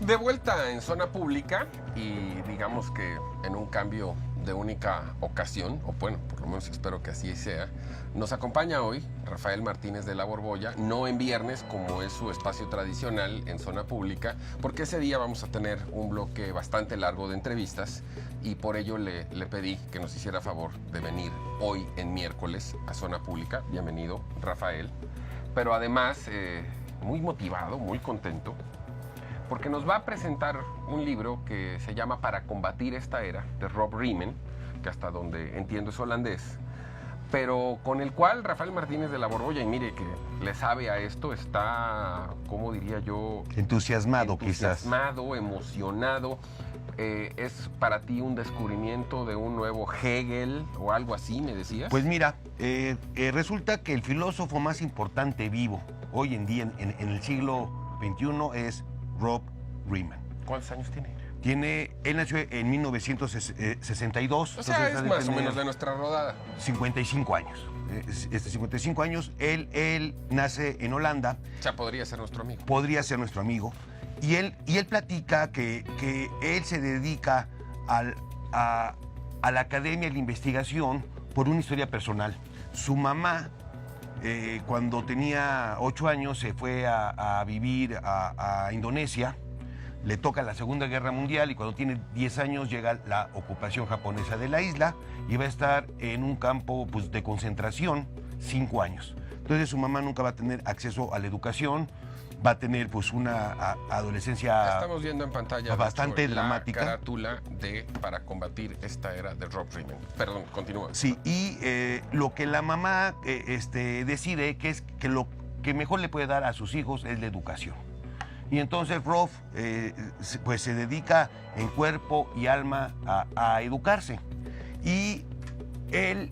De vuelta en zona pública y digamos que en un cambio de única ocasión, o bueno, por lo menos espero que así sea, nos acompaña hoy Rafael Martínez de la Borbolla, no en viernes como es su espacio tradicional en zona pública, porque ese día vamos a tener un bloque bastante largo de entrevistas y por ello le pedí que nos hiciera favor de venir hoy en miércoles a zona pública. Bienvenido, Rafael. Pero además, muy motivado, muy contento, porque nos va a presentar un libro que se llama Para combatir esta era, de Rob Riemen, que hasta donde entiendo es holandés, pero con el cual Rafael Martínez de la Borbolla, y mire que le sabe a esto, está, ¿cómo diría yo? Entusiasmado, Emocionado. ¿Es para ti un descubrimiento de un nuevo Hegel o algo así, me decías? Pues mira, resulta que el filósofo más importante vivo hoy en día en el siglo XXI es Rob Riemen. ¿Cuántos años tiene? Él nació en 1962. O sea, es más o menos de nuestra rodada. 55 años. 55 años. Él nace en Holanda. O sea, podría ser nuestro amigo. Podría ser nuestro amigo. Y él platica que él se dedica a la academia y la investigación por una historia personal. Su mamá, cuando tenía 8 años, se fue a vivir a Indonesia. Le toca la Segunda Guerra Mundial y cuando tiene 10 años llega la ocupación japonesa de la isla y va a estar en un campo pues, de concentración 5 años. Entonces su mamá nunca va a tener acceso a la educación, va a tener pues una adolescencia. Estamos viendo en pantalla bastante dramática. La carátula de Para combatir esta era de Rob Riemen. Perdón, continúa. Sí, y lo que la mamá decide que es que lo que mejor le puede dar a sus hijos es la educación. Y entonces Rob pues se dedica en cuerpo y alma a educarse. Y él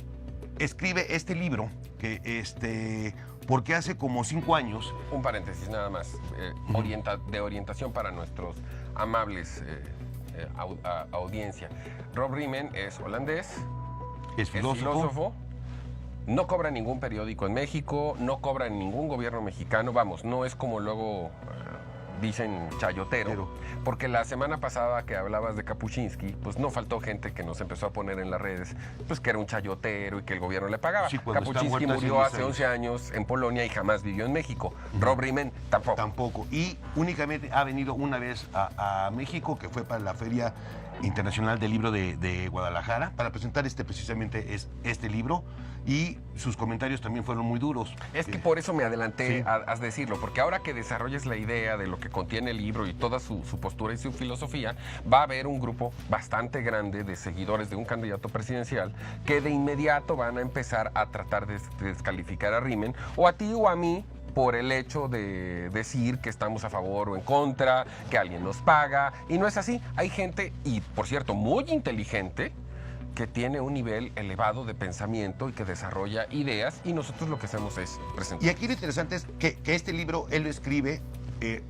escribe este libro que porque hace como 5 años... Un paréntesis nada más, de orientación para nuestros amables audiencia. Rob Riemen es holandés, es filósofo, no cobra ningún periódico en México, no cobra en ningún gobierno mexicano, vamos, no es como luego dicen chayotero, porque la semana pasada que hablabas de Kapuscinski, pues no faltó gente que nos empezó a poner en las redes, pues que era un chayotero y que el gobierno le pagaba. Sí, Kapuscinski murió hace 11 años en Polonia y jamás vivió en México. Rob Riemen tampoco. Tampoco. Y únicamente ha venido una vez a México, que fue para la Feria Internacional del Libro de Guadalajara, para presentar precisamente este libro, y sus comentarios también fueron muy duros. Es que por eso me adelanté a decirlo, porque ahora que desarrolles la idea de lo que contiene el libro y toda su postura y su filosofía, va a haber un grupo bastante grande de seguidores de un candidato presidencial que de inmediato van a empezar a tratar de descalificar a Riemen, o a ti o a mí, por el hecho de decir que estamos a favor o en contra, que alguien nos paga, y no es así. Hay gente, y por cierto, muy inteligente, que tiene un nivel elevado de pensamiento y que desarrolla ideas, y nosotros lo que hacemos es presentar. Y aquí lo interesante es que este libro él lo escribe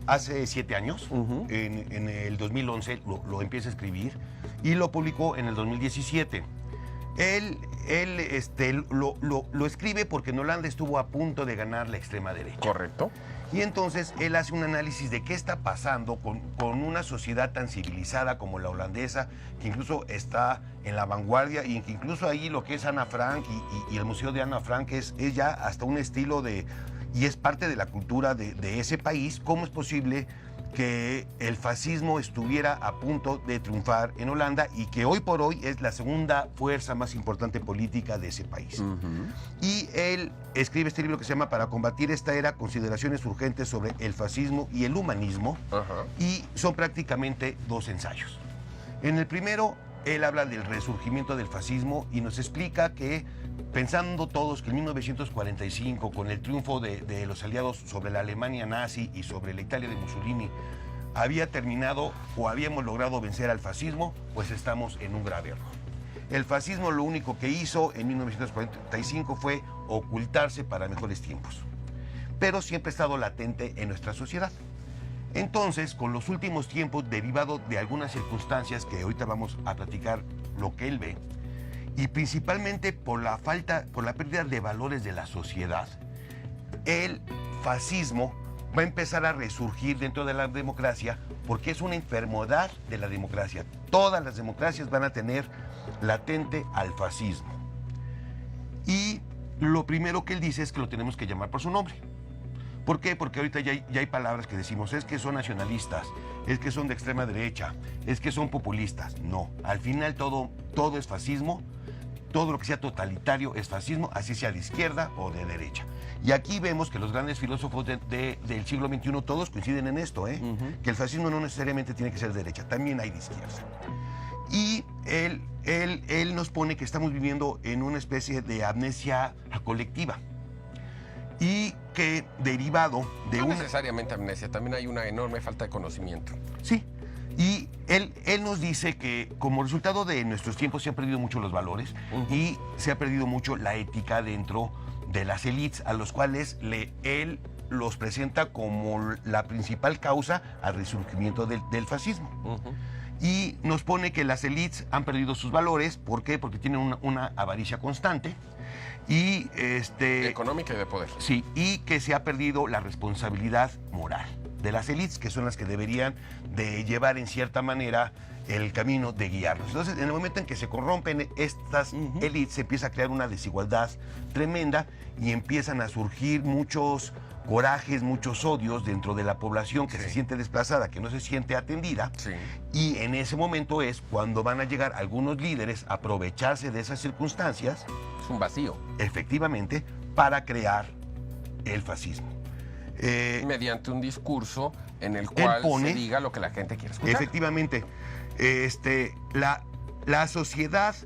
hace 7 años, en el 2011 lo empieza a escribir y lo publicó en el 2017. Él lo escribe porque en Holanda estuvo a punto de ganar la extrema derecha. Correcto. Y entonces él hace un análisis de qué está pasando con una sociedad tan civilizada como la holandesa, que incluso está en la vanguardia, y que incluso ahí lo que es Ana Frank y el Museo de Ana Frank es ya hasta un estilo y es parte de la cultura de ese país. ¿Cómo es posible que el fascismo estuviera a punto de triunfar en Holanda y que hoy por hoy es la segunda fuerza más importante política de ese país? Y él escribe este libro que se llama Para combatir esta era, consideraciones urgentes sobre el fascismo y el humanismo, y son prácticamente 2 ensayos. En el primero, él habla del resurgimiento del fascismo y nos explica que, pensando todos que en 1945, con el triunfo de los aliados sobre la Alemania nazi y sobre la Italia de Mussolini, había terminado o habíamos logrado vencer al fascismo, pues estamos en un grave error. El fascismo lo único que hizo en 1945 fue ocultarse para mejores tiempos, pero siempre ha estado latente en nuestra sociedad. Entonces, con los últimos tiempos, derivado de algunas circunstancias que ahorita vamos a platicar lo que él ve, y principalmente por la pérdida de valores de la sociedad, el fascismo va a empezar a resurgir dentro de la democracia porque es una enfermedad de la democracia. Todas las democracias van a tener latente al fascismo. Y lo primero que él dice es que lo tenemos que llamar por su nombre. ¿Por qué? Porque ahorita ya hay palabras que decimos, es que son nacionalistas, es que son de extrema derecha, es que son populistas. No, al final todo es fascismo, todo lo que sea totalitario es fascismo, así sea de izquierda o de derecha. Y aquí vemos que los grandes filósofos del siglo XXI todos coinciden en esto, que el fascismo no necesariamente tiene que ser de derecha, también hay de izquierda. Y él nos pone que estamos viviendo en una especie de amnesia colectiva. Y que derivado de No necesariamente amnesia, también hay una enorme falta de conocimiento. Sí, y él nos dice que como resultado de nuestros tiempos se han perdido mucho los valores y se ha perdido mucho la ética dentro de las élites, a los cuales él los presenta como la principal causa al resurgimiento del fascismo. Y nos pone que las élites han perdido sus valores. ¿Por qué? Porque tienen una avaricia constante. Y económica y de poder. Sí, y que se ha perdido la responsabilidad moral de las élites, que son las que deberían de llevar en cierta manera el camino de guiarlos. Entonces, en el momento en que se corrompen estas élites, se empieza a crear una desigualdad tremenda y empiezan a surgir muchos corajes, muchos odios dentro de la población que se siente desplazada, que no se siente atendida. Y en ese momento es cuando van a llegar algunos líderes a aprovecharse de esas circunstancias. Es un vacío. Efectivamente, para crear el fascismo. Mediante un discurso en el cual se diga lo que la gente quiere escuchar. Efectivamente. La sociedad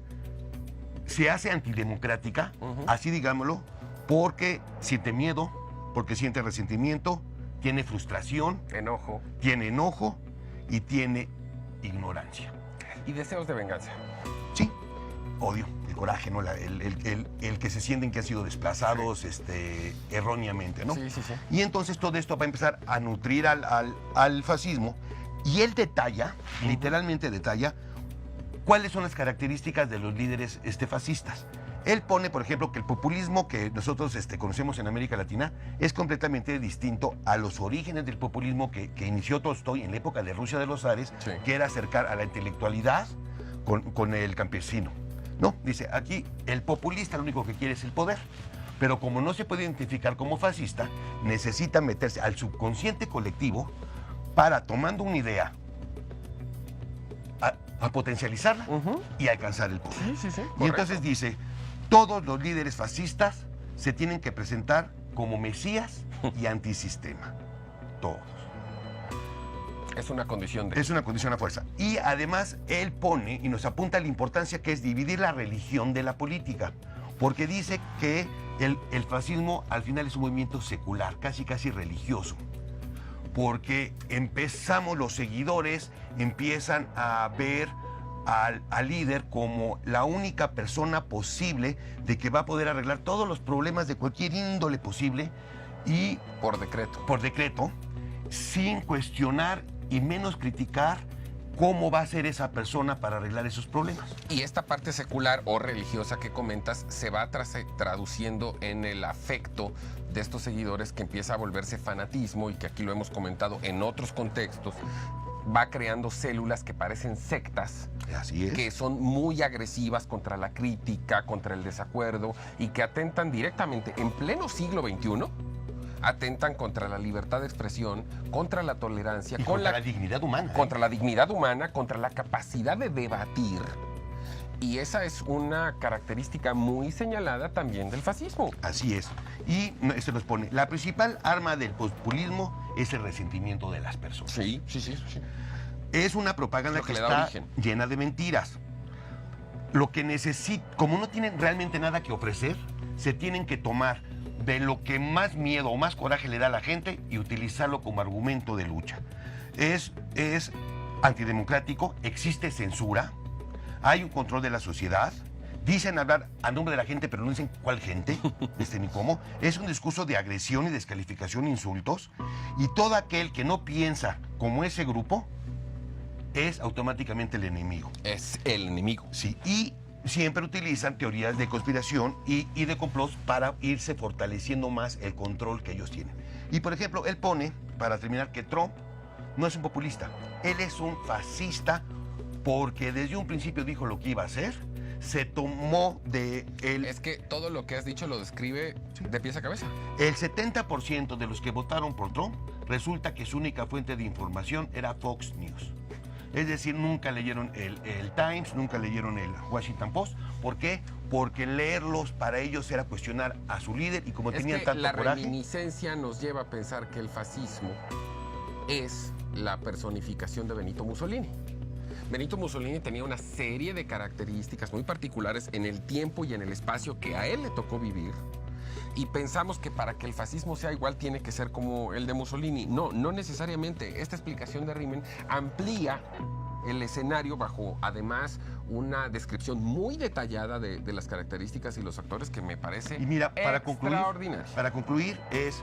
se hace antidemocrática, así digámoslo, porque siente miedo, porque siente resentimiento, tiene frustración, tiene enojo y tiene ignorancia. Y deseos de venganza. Sí, odio, el coraje, ¿no? El que se sienten que han sido desplazados erróneamente, ¿no? Sí. Y entonces todo esto va a empezar a nutrir al fascismo y él detalla, literalmente detalla, cuáles son las características de los líderes fascistas. Él pone, por ejemplo, que el populismo que nosotros conocemos en América Latina es completamente distinto a los orígenes del populismo que inició Tolstoy en la época de Rusia de los zares, que era acercar a la intelectualidad con el campesino. No, dice, aquí el populista lo único que quiere es el poder, pero como no se puede identificar como fascista, necesita meterse al subconsciente colectivo para, tomando una idea, a potencializarla y alcanzar el poder. Sí, y entonces dice, todos los líderes fascistas se tienen que presentar como mesías y antisistema. Todos. Es una condición de... Es una condición a fuerza. Y además él pone y nos apunta la importancia que es dividir la religión de la política. Porque dice que el fascismo al final es un movimiento secular, casi religioso. Porque los seguidores empiezan a ver al líder como la única persona posible de que va a poder arreglar todos los problemas de cualquier índole posible y por decreto, sin cuestionar y menos criticar cómo va a ser esa persona para arreglar esos problemas. Y esta parte secular o religiosa que comentas se va traduciendo en el afecto de estos seguidores, que empieza a volverse fanatismo y que aquí lo hemos comentado en otros contextos. Va creando células que parecen sectas. Así es. Que son muy agresivas contra la crítica, contra el desacuerdo y que atentan directamente en pleno siglo XXI. Atentan contra la libertad de expresión, contra la tolerancia, y contra la dignidad humana. Contra la dignidad humana, contra la capacidad de debatir. Y esa es una característica muy señalada también del fascismo. Así es. Y esto nos pone, la principal arma del populismo es el resentimiento de las personas. Sí. Es una propaganda que está llena de mentiras. Lo que como no tienen realmente nada que ofrecer, se tienen que tomar de lo que más miedo o más coraje le da a la gente y utilizarlo como argumento de lucha. Es antidemocrático, existe censura, hay un control de la sociedad, dicen hablar a nombre de la gente, pero no dicen cuál gente, ni cómo. Es un discurso de agresión y descalificación, insultos, y todo aquel que no piensa como ese grupo es automáticamente el enemigo. Es el enemigo. Sí, y siempre utilizan teorías de conspiración y de complot para irse fortaleciendo más el control que ellos tienen. Y por ejemplo, él pone, para terminar, que Trump no es un populista, él es un fascista porque desde un principio dijo lo que iba a hacer, se tomó de él. Es que todo lo que has dicho lo describe de pies a cabeza. El 70% de los que votaron por Trump resulta que su única fuente de información era Fox News. Es decir, nunca leyeron el Times, nunca leyeron el Washington Post. ¿Por qué? Porque leerlos para ellos era cuestionar a su líder y como tenían tanto la coraje. reminiscencia nos lleva a pensar que el fascismo es la personificación de Benito Mussolini. Benito Mussolini tenía una serie de características muy particulares en el tiempo y en el espacio que a él le tocó vivir. Y pensamos que para que el fascismo sea igual tiene que ser como el de Mussolini. No, no necesariamente. Esta explicación de Riemann amplía el escenario bajo, además, una descripción muy detallada de las características y los actores que me parece Y mira, extraordinario. para concluir es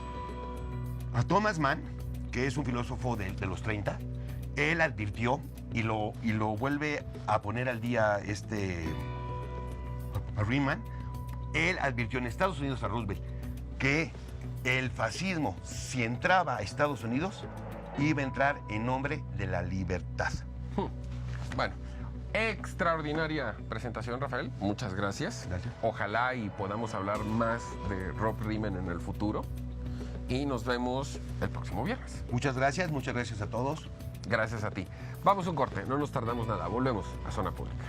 a Thomas Mann, que es un filósofo de los 30, él advirtió y lo vuelve a poner al día a Riemann. Él advirtió en Estados Unidos a Roosevelt que el fascismo, si entraba a Estados Unidos, iba a entrar en nombre de la libertad. Bueno, extraordinaria presentación, Rafael. Muchas gracias. Gracias. Ojalá y podamos hablar más de Rob Riemann en el futuro. Y nos vemos el próximo viernes. Muchas gracias a todos. Gracias a ti. Vamos a un corte, no nos tardamos nada. Volvemos a Zona Pública.